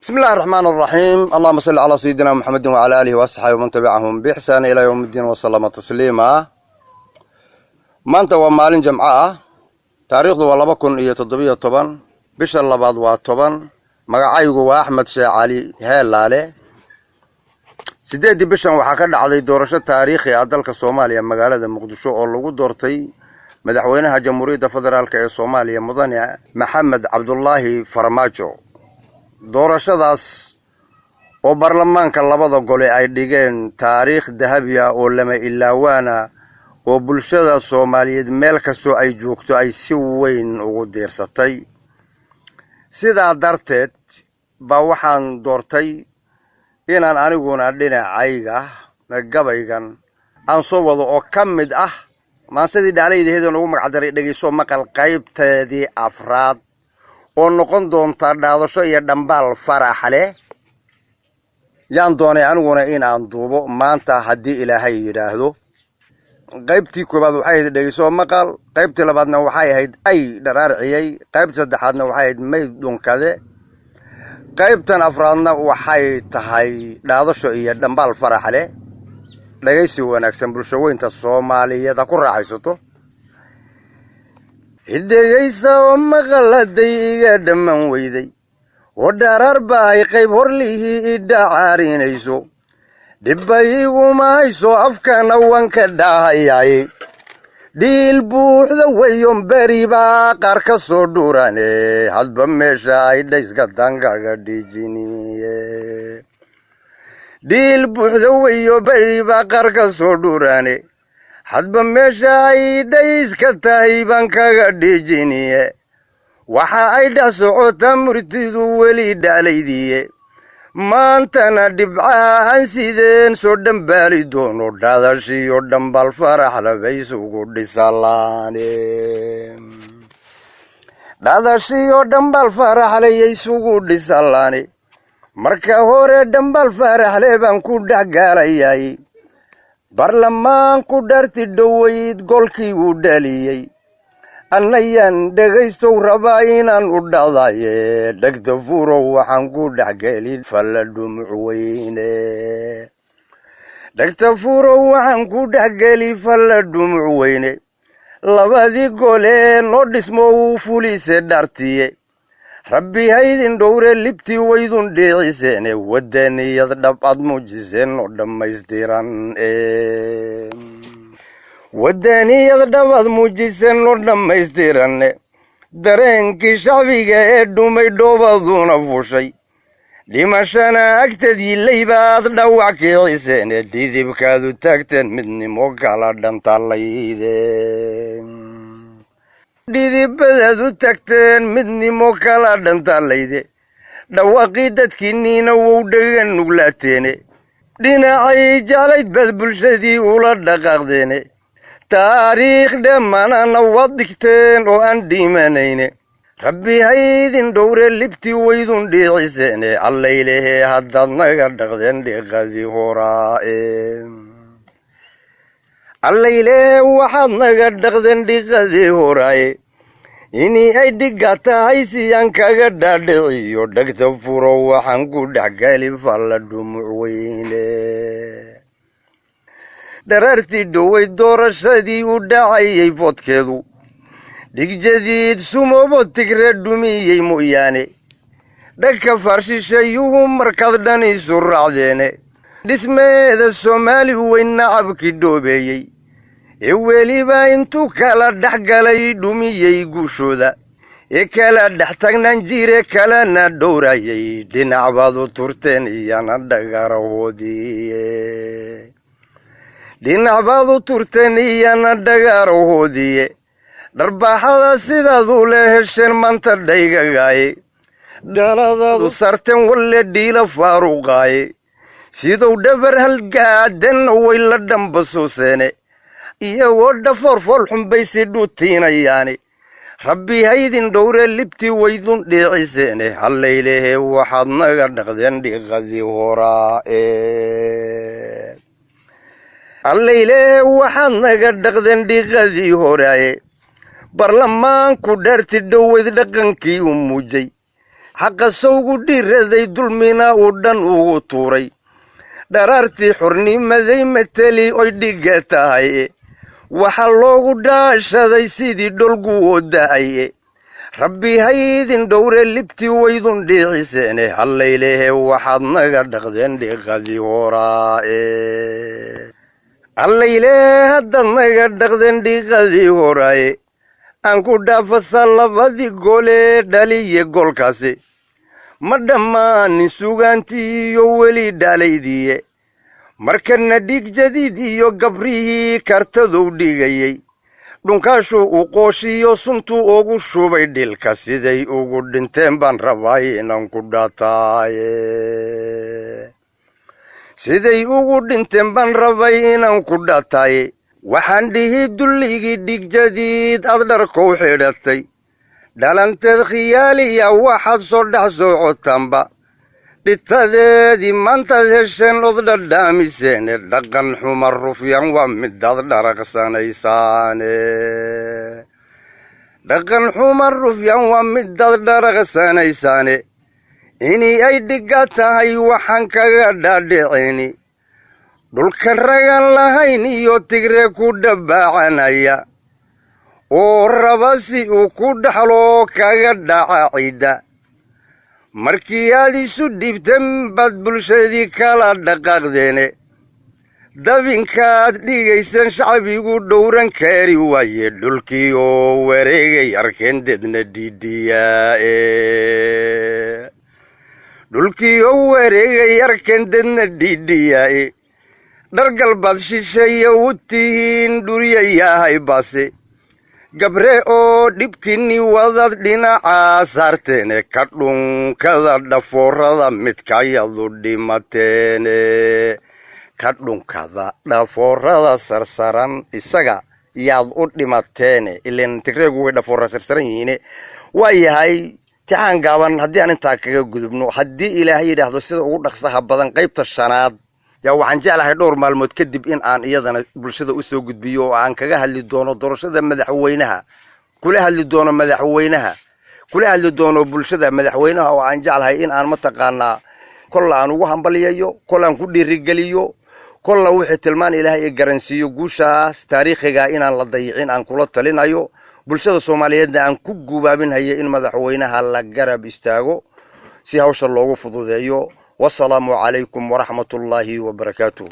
بسم الله الرحمن الرحيم. اللهم صل على سيدنا محمد وعلى آله وصحبه ومن تبعهم بإحسان إلى يوم الدين وسلم تسليما. maanta waa maalin jamco ah, taariikhdu waa 2017 bisha labaad waa 10. magacaygu waa Axmed Sheekh Cali Heelaale. 8 bishan waxaa ka dhacday doorasho taariikhi ah dalka Soomaaliya magaalada Muqdisho oo lagu doortay madaxweynaha Jamhuuriyadda Federaalka ee Soomaaliya Mudane Maxamed Cabdullaahi Farmaajo. doorashadaas oo baarlamaanka labada gole ay dhigeen taariikh dahabi ah oo lama ilaawana oo bulshada Soomaaliyeed meel kasto ay joogto ay si weyn ugu diirsatay. sidaa darteed ba waxaan doortay inaan aniguna dhinacayga gabaygan aan soo wado oo kamid ah maasadii dhacdaydeedan ugu magacdaray dhageyso maqal qaybteedii afraad oo noqon doonta dhaadasho iyo dhambaal farax leh. yaan doonay aniguna inaan duubo maanta haddii Ilaahay yiraahdo. qaybtii koobaad waxay ahayd dhageyso maqal, qaybtii labaadna waxay ahayd ay dharaarciyay, qaybtii saddexaadna waxay ahayd mayd dhunkade, qaybtan afraadna waxay tahay dhaadasho iyo dhambaal farax leh. dhageysi wanaagsan bulsho weynta Soomaaliyeed ku raaxaysato. hidayeysa oo maqaladay iga dhammaan weyday oo dharar baay qayb horlihii idhacaarinayso dhibayiguma hayso afkana wanka dhaahayay dhiil buuxda weyon beri baa qaar ka soo dhurane hadba meesha ay dhayska dangaga dhijiniye dhiil buuxda weyo beri baa qaar ka soo dhurane hadba meesha ay dhayska tahay baan kaga dhijiniye waxa ay dhasocota murtidu weli dhaalaydiye maantana dhibcahan sideen soo dhambaali doono dhaadashiyo dhambaal farax labay isugu dhisalaane dhaadashiyo dhambaal farax labay isugu dhisalaane marka hore dhambaal farax labay baan ku dhaxgalayay barlamaanku dharti dhaweyd golkii uu dhaliyay annayaan dhagaysto rabaa inaan u dhacdaye dhagta furo waxaan ku dhaxgelin falla dhumuc weyne dhagta furo waxaan ku dhaxgeli falla dhumuc weyne labadii gole noo dhismo uu fulise dhartiye rabbi haydin dhowre libtii waydun dheeciseene wadaniyad dhabcad muujiseen oo dhammaystiran wadaniyad dhabcad muujiseen oo dhammaystiran dareenkii shacbiga ee dhumay dhoobaduna fushay dhimashana agtadii laybaad dhawac kiiciseene dhidibkaadu taagteen midnimo kala dhantalayde dhidibadaadu tagteen midnimo kala dhantalayde dhawaaqii dadkiinniina wou dhagan nuglaateene dhinacay jeclayd baad bulshadii ula dhaqaaqdeene taariikh dhammaanana waad dhigteen oo aan dhimanayne rabbi haydin dhowre libtii waydun dhiiciseene allaylehe haddaad naga dhaqdeen dhiqadii horaae allaylehe waxaad naga dhaqdeen dhiqadii horaaye inii ay dhiga tahay siyaan kaga dhaadhiciyo dhagta furo waxaan ku dhexgali falla dhumuc weyne dharartii dhowey doorashadii u dhacayay foodkeedu dhigjadiid sumoobo tigre dhumiyey mooyaane dhagka farshishayuhu markaad dhan isu raacdeene dhismeeda Soomaali weyn nacabkii dhoobeeyey ee weliba intuu kala dhexgalay dhumiyey guushooda ee kala dhex tagnaan jire kalena dhowrayay dhinac baad u turteen iyana dhagarahoodiye dhinac baad u turteen iyana dhagarahoodiye dharbaaxada sidaadu la hesheen maanta dhaygagaaye dhaladaadu sarteen walle dhiila faaruqaaye siduu dhabar halgaadanna way la dhambasuuseene iyagoo dhafoor foolxun bay si dhutiinayaane rabbi haydin dhowre libtii waydun dheeciseene hallaylehe waxaad naga dhaqdeen dhiqadii horaae hallaylehe waxaad naga dhaqdeen dhiqadii horaaye barlamaanku dharti dhoweyd dhaqankii u muujay xaqa sawgu dhiiraday dulmina uu dhan ugu tuuray dharaartii xurnimaday mateli oy dhiga tahay waxa loogu dhaashaday sidii dholgu wadaaye rabbi haydin dhowre libti waydun dhiiciseene hallaylehe waxaad naga dhaqdeen dhiqadii horaae hallaylehe haddaad naga dhaqdeen dhiqadii horaaye aan ku dhaafasa labadii goolee dhaliye goolkaasi ma dhammaanin sugaantii iyo weli dhaalaydiiye markana dhiig jadiid iyo gabrihii kartadow dhigayey dhunkaashuu u qooshiyo suntuu ugu shubay dhilka siday ugu dhinteen baan rabay inaan ku dhaataaye siday ugu dhinteen baan rabay inaan ku dhaataaye waxaan dhihi dulligii dhiig jadiid aad dharkow xidhatay dhalanteed khiyaaliya waxaad soo dhex soocotaanba dhitadeedii maantaad hesheen od dhadhaamiseene dhaqan xuma rufyan waa midaad dharaqsanaysaane dhaqan xuma rufyan waa midaad dharaqsanaysaane inii ay dhiga tahay waxaan kaga dhaadhicini dhulkan ragan lahayn iyo tigre ku dhabbaacanaya oo raba si uu ku dhaxloo kaga dhaca ciidda markii aad isu dhiibteen baad bulshadii kala dhaqaaqdeene dabinkaad dhigayseen shacbigu dhowran kari waaye dhulkii oo wareegay arkeen deedna dhiidhiyaae dhulkii oo wareegay arkeen deedna dhiidhiyaae dhargalbaad shisheeye u tihiin dhuryayahay baase gabre oo dhibkiinni wadaad dhinacaa saarteene ka dhunkada dhafoorada midkayadu dhimateene ka dhunkada dhafoorada sarsaran isaga yaad u dhimateene ileen tigreegu way dhafoora sarsaran yihiine waa yahay tixaan gaaban haddii aan intaa kaga gudubno haddii ilaahay yidhaahdo sida ugu dhaqsaha badan qaybta shanaad yaa waxaan jeclahay dhowr maalmood kadib in aan iyadana bulshada u soo gudbiyo oo aan kaga hadli doono doorashada madaxweynaha kula hadli doono madaxweynaha kula hadli doono bulshada madaxweynaha oo aan jeclahay in aan mataqaanaa kolla aan ugu hambaliyayo kolla aan ku dhiirigeliyo kolla wixii tilmaan ilaahay ee garansiiyo guushaas taariikhiga inaan la dayicin aan kula talinayo bulshada Soomaaliyeedna aan ku gubaabinhayo in madaxweynaha la garab istaago si hawsha loogu fududeeyo والسلام عليكم ورحمة الله وبركاته.